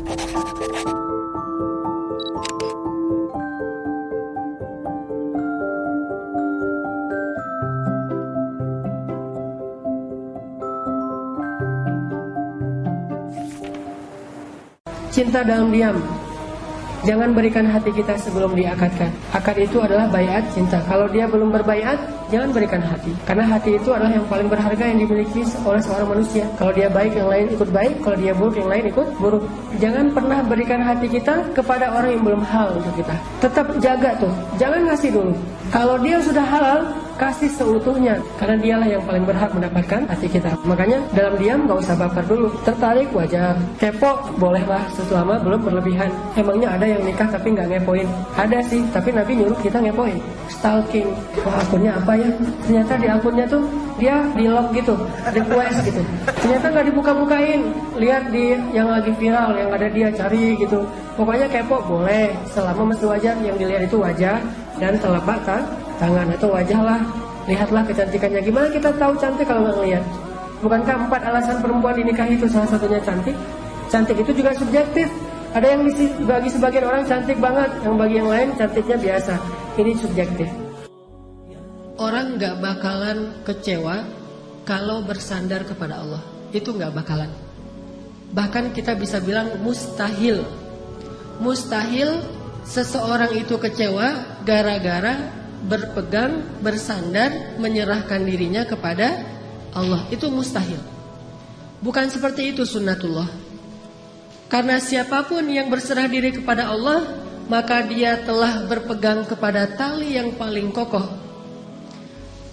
Cinta dalam diam. Jangan berikan hati kita sebelum diakadkan. Akad itu adalah baiat cinta. Kalau dia belum berbaiat, jangan berikan hati. Karena hati itu adalah yang paling berharga yang dimiliki oleh seorang manusia. Kalau dia baik, yang lain ikut baik. Kalau dia buruk, yang lain ikut buruk. Jangan pernah berikan hati kita kepada orang yang belum halal untuk kita. Tetap jaga tuh. Jangan ngasih dulu. Kalau dia sudah halal, kasih seutuhnya, karena dialah yang paling berhak mendapatkan hati kita. Makanya dalam diam gak usah baper dulu. Tertarik wajar, kepo bolehlah selama belum berlebihan. Emangnya ada yang nikah tapi gak ngepoin? Ada sih, tapi Nabi nyuruh kita ngepoin. Stalking, wah akunnya apa ya? Ternyata di akunnya tuh dia di lock gitu, request gitu. Ternyata gak dibuka-bukain. Lihat di yang lagi viral, yang ada dia cari gitu. Pokoknya kepo boleh, selama mesti wajar. Yang dilihat itu wajah dan telapak tangan atau wajah lah. Lihatlah kecantikannya. Gimana kita tahu cantik kalau nggak ngelihat? Bukankah 4 alasan perempuan dinikahi itu salah satunya cantik? Cantik itu juga subjektif. Ada yang bagi sebagian orang cantik banget, yang bagi yang lain cantiknya biasa. Ini subjektif. Orang nggak bakalan kecewa kalau bersandar kepada Allah. Itu nggak bakalan. Bahkan kita bisa bilang mustahil. Mustahil seseorang itu kecewa gara-gara berpegang, bersandar, menyerahkan dirinya kepada Allah. Itu mustahil. Bukan seperti itu sunnatullah. Karena siapapun yang berserah diri kepada Allah, maka dia telah berpegang kepada tali yang paling kokoh.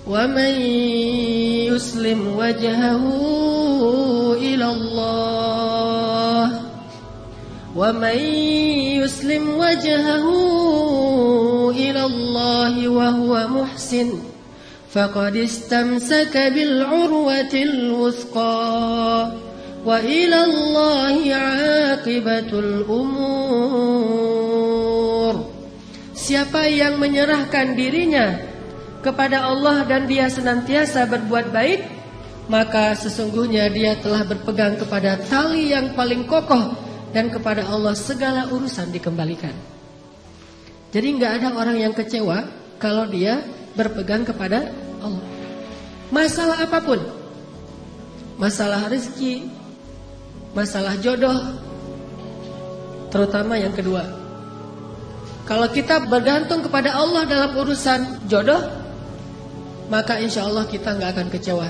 Wa man yuslim wajhahu ila Allah, wa man yuslim wajhahu ila Allah wa huwa muhsin faqad istamsaka bil urwatil wuthqa wa ila Allah aqibatul umur. Siapa yang menyerahkan dirinya kepada Allah dan dia senantiasa berbuat baik, maka sesungguhnya dia telah berpegang kepada tali yang paling kokoh, dan kepada Allah segala urusan dikembalikan. Jadi nggak ada orang yang kecewa kalau dia berpegang kepada Allah. Masalah apapun, masalah rezeki, masalah jodoh, terutama yang kedua. Kalau kita bergantung kepada Allah dalam urusan jodoh, maka insya Allah kita nggak akan kecewa.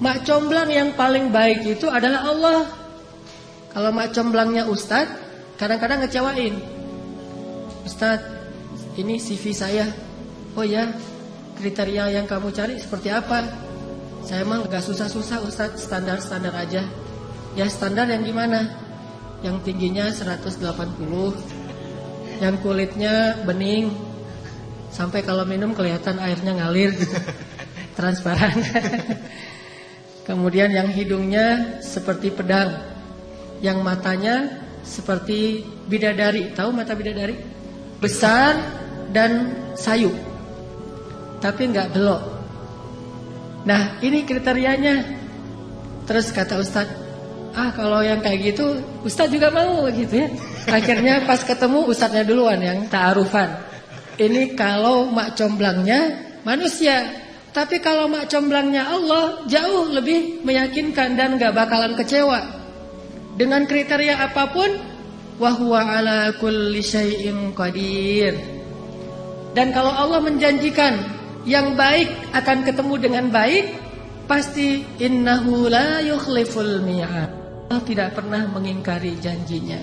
Mak comblang yang paling baik itu adalah Allah. Kalau mak comblangnya Ustadz, kadang-kadang ngecewain. Ustadz, ini CV saya. Oh ya, kriteria yang kamu cari seperti apa? Saya emang gak susah-susah Ustadz, standar-standar aja. Ya standar yang gimana? Yang tingginya 180, yang kulitnya bening, sampai kalau minum kelihatan airnya ngalir gitu, transparan. Kemudian yang hidungnya seperti pedang, yang matanya seperti bidadari. Tahu mata bidadari? Besar dan sayu, tapi nggak belok. Nah ini kriterianya. Terus kata Ustadz, kalau yang kayak gitu Ustadz juga mau gitu ya. Akhirnya pas ketemu Ustadznya duluan yang ta'arufan. Ini kalau mak comblangnya manusia. Tapi kalau mak comblangnya Allah, jauh lebih meyakinkan dan gak bakalan kecewa. Dengan kriteria apapun, wa huwa ala kulli syai'in qadir. Dan kalau Allah menjanjikan yang baik akan ketemu dengan baik, pasti innahu la yukhliful mi'ad. Allah tidak pernah mengingkari janjinya.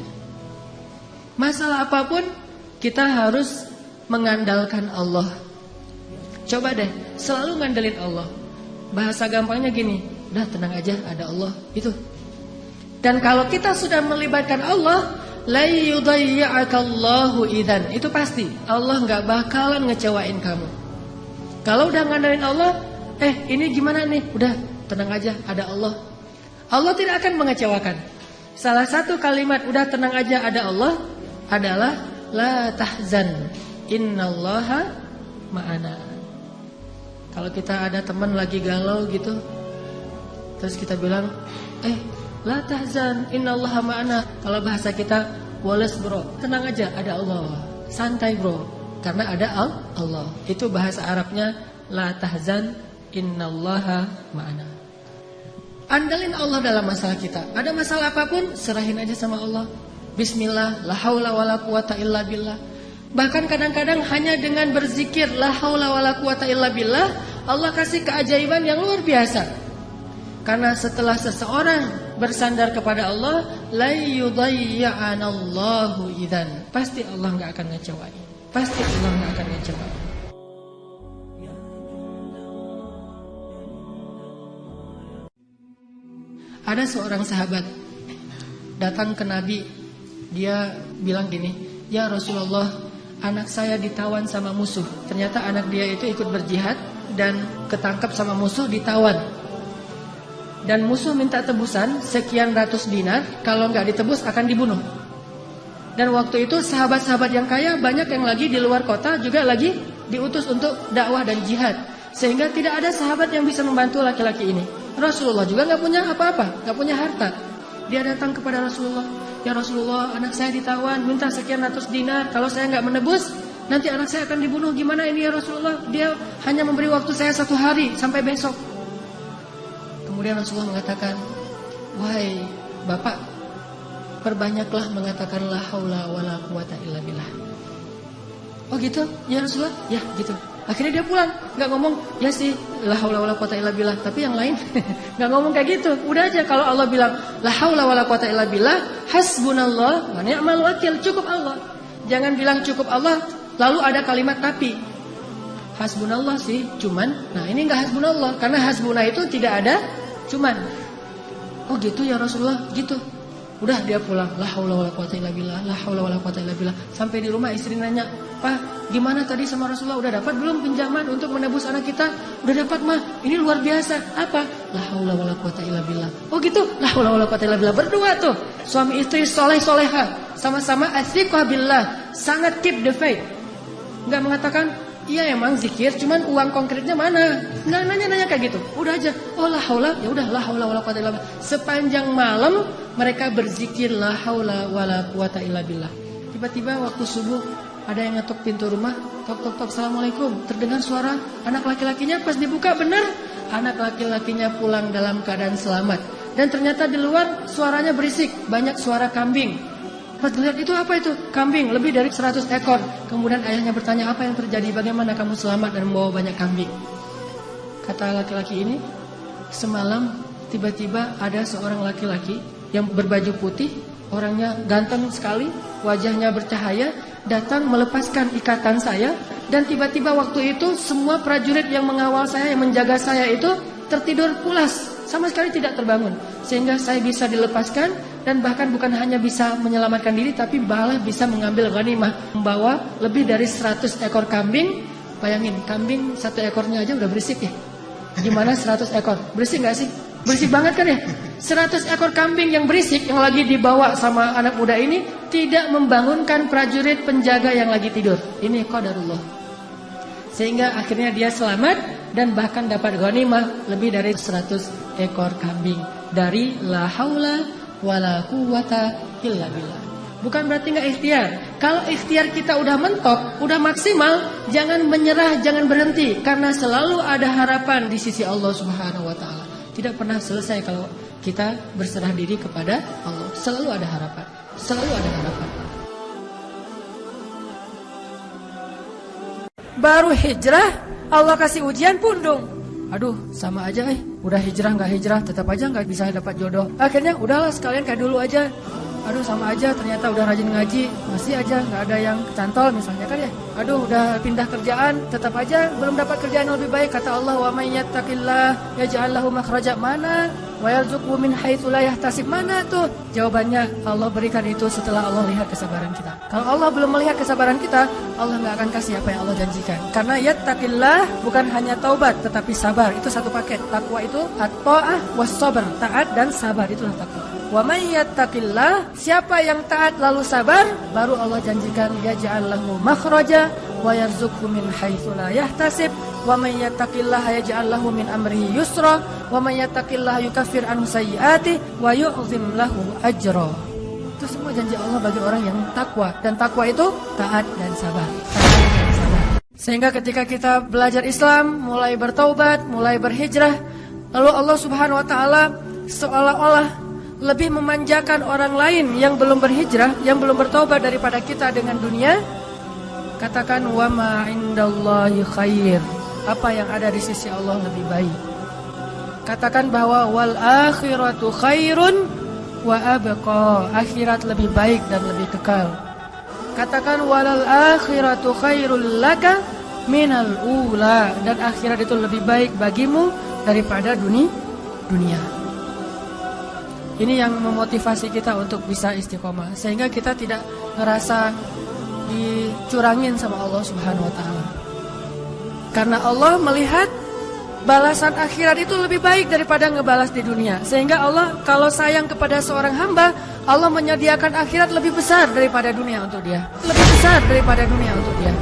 Masalah apapun, kita harus mengandalkan Allah. Coba deh, selalu ngandelin Allah. Bahasa gampangnya gini, udah tenang aja, ada Allah, itu. Dan kalau kita sudah melibatkan Allah, la yudayya'akallahu idzan, itu pasti Allah nggak bakalan ngecewain kamu. Kalau udah ngandelin Allah, ini gimana nih? Udah tenang aja, ada Allah. Allah tidak akan mengecewakan. Salah satu kalimat udah tenang aja, ada Allah adalah la tahzan, innallaha ma'ana. Kalau kita ada teman lagi galau gitu, terus kita bilang, La tahzan, innallaha ma'ana. Kalau bahasa kita, wales bro, tenang aja, ada Allah. Santai bro, karena ada Allah. Itu bahasa Arabnya, la tahzan, innallaha ma'ana. Andalin Allah dalam masalah kita. Ada masalah apapun, serahin aja sama Allah. Bismillah, la haula wala quwata illa billah. Bahkan kadang-kadang hanya dengan berzikir la haula wala quwata illa billah, Allah kasih keajaiban yang luar biasa. Karena setelah seseorang bersandar kepada Allah, la yudayya'anallahu idzan. Pasti Allah enggak akan ngecewain. Pasti Allah enggak akan ngecewain. Ada seorang sahabat datang ke Nabi. Dia bilang gini, "Ya Rasulullah, anak saya ditawan sama musuh." Ternyata anak dia itu ikut berjihad dan ketangkap sama musuh, ditawan. Dan musuh minta tebusan sekian ratus dinar, kalau nggak ditebus akan dibunuh. Dan waktu itu sahabat-sahabat yang kaya banyak yang lagi di luar kota juga lagi diutus untuk dakwah dan jihad. Sehingga tidak ada sahabat yang bisa membantu laki-laki ini. Rasulullah juga nggak punya apa-apa, nggak punya harta. Dia datang kepada Rasulullah, "Ya Rasulullah, anak saya ditawan, minta sekian ratus dinar. Kalau saya nggak menebus, nanti anak saya akan dibunuh. Gimana ini ya Rasulullah? Dia hanya memberi waktu saya 1 hari sampai besok." Kemudian Rasulullah mengatakan, "Wahai bapak, perbanyaklah mengatakan la haula wala quwata illa billah." "Oh gitu? Ya Rasulullah?" "Ya gitu." Akhirnya dia pulang, nggak ngomong, "Ya sih, la haula wala quwata illa billah." Tapi yang lain nggak ngomong kayak gitu. Udah aja kalau Allah bilang la haula wala quwata illa billah, hasbunallah wa ni'mal wakil, cukup Allah. Jangan bilang cukup Allah lalu ada kalimat tapi. Hasbunallah sih, cuman. Nah, ini nggak hasbunallah karena hasbunah itu tidak ada cuman. "Oh gitu ya Rasulullah." Gitu. Udah dia pulang, la haula wala quwata illa billah, la haula wala quwata illa billah. Sampai di rumah istri nanya, "Pak, gimana tadi sama Rasulullah? Udah dapat belum pinjaman untuk menebus anak kita?" "Udah dapat, Mah. Ini luar biasa." "Apa?" "La haula wala quwata illa billah." "Oh gitu, la haula wala quwata illa billah." Berdua tuh, suami istri soleh-soleha, sama-sama athiqah billah, sangat keep the faith. Enggak mengatakan, "Iya emang zikir, cuman uang konkretnya mana?" Enggak nanya-nanya kayak gitu. Udah aja, "Oh la haula," ya udah la haula wala quwata illa billah. Sepanjang malam mereka berzikir la haula wala quwata illa billah. Tiba-tiba waktu subuh ada yang ngetok pintu rumah, tok tok tok, "Assalamualaikum." Terdengar suara anak laki-lakinya, pas dibuka benar anak laki-lakinya pulang dalam keadaan selamat. Dan ternyata di luar suaranya berisik, banyak suara kambing. Pas lihat itu apa itu? Kambing, lebih dari 100 ekor. Kemudian ayahnya bertanya, "Apa yang terjadi? Bagaimana kamu selamat dan membawa banyak kambing?" Kata laki-laki ini, "Semalam tiba-tiba ada seorang laki-laki yang berbaju putih, orangnya ganteng sekali, wajahnya bercahaya, datang melepaskan ikatan saya. Dan tiba-tiba waktu itu semua prajurit yang mengawal saya, yang menjaga saya itu tertidur pulas, sama sekali tidak terbangun. Sehingga saya bisa dilepaskan dan bahkan bukan hanya bisa menyelamatkan diri, tapi malah bisa mengambil ghanimah, membawa lebih dari 100 ekor kambing." Bayangin, kambing 1 ekornya aja udah berisik ya. Gimana 100 ekor? Berisik gak sih? Berisik banget kan ya? 100 ekor kambing yang berisik, yang lagi dibawa sama anak muda ini, tidak membangunkan prajurit penjaga yang lagi tidur. Ini qadarullah. Sehingga akhirnya dia selamat dan bahkan dapat ghanimah lebih dari 100 ekor kambing. Dari la haula wala quwata illa billah. Bukan berarti nggak ikhtiar. Kalau ikhtiar kita udah mentok, udah maksimal, jangan menyerah, jangan berhenti, karena selalu ada harapan di sisi Allah Subhanahu wa taala. Tidak pernah selesai kalau kita berserah diri kepada Allah. Selalu ada harapan. Selalu ada harapan. Baru hijrah, Allah kasih ujian pundung. Aduh, sama aja udah hijrah nggak hijrah, tetap aja nggak bisa dapat jodoh. Akhirnya udahlah sekalian kayak dulu aja. Aduh, sama aja, ternyata udah rajin ngaji, masih aja nggak ada yang cantol misalnya kan ya. Aduh, udah pindah kerjaan, tetap aja belum dapat kerjaan yang lebih baik. Kata Allah, "Wa may yattaqillah yaj'al lahu makhraja." Mana? "Wa yarzuqhu min haitsu la yahtasib." Mana tuh? Jawabannya Allah berikan itu setelah Allah lihat kesabaran kita. Kalau Allah belum melihat kesabaran kita, Allah nggak akan kasih apa yang Allah janjikan. Karena yattaqillah bukan hanya taubat, tetapi sabar. Itu satu paket. Takwa itu at-ta'ah was-sabr, taat dan sabar, itulah takwa. Wa may yattaqillah, siapa yang taat lalu sabar, baru Allah janjikan yaj'al lahu makhraja wa yarzuqhu min haitsu la yahtasib. wa may yattaqillaha yaj'al lahu min amrihi yusra, wa may yattaqillaha yukaffir anhu sayyi'atihi wa yu'zim lahu ajra. Itu semua janji Allah bagi orang yang takwa, dan takwa itu taat dan sabar. Sehingga ketika kita belajar Islam, mulai bertaubat, mulai berhijrah, lalu Allah Subhanahu wa taala seolah-olah lebih memanjakan orang lain yang belum berhijrah, yang belum bertaubat daripada kita dengan dunia. Katakan wa ma indallahi khair. Apa yang ada di sisi Allah lebih baik. Katakan bahwa wal akhiratu khairun wa abqa. Akhirat lebih baik dan lebih kekal. Katakan walal akhiratu khairul laka minal ula, dan akhirat itu lebih baik bagimu daripada dunia. Ini yang memotivasi kita untuk bisa istiqomah, sehingga kita tidak merasa dicurangin sama Allah Subhanahu wa taala. Karena Allah melihat balasan akhirat itu lebih baik daripada ngebalas di dunia. Sehingga Allah kalau sayang kepada seorang hamba, Allah menyediakan akhirat lebih besar daripada dunia untuk dia. Lebih besar daripada dunia untuk dia.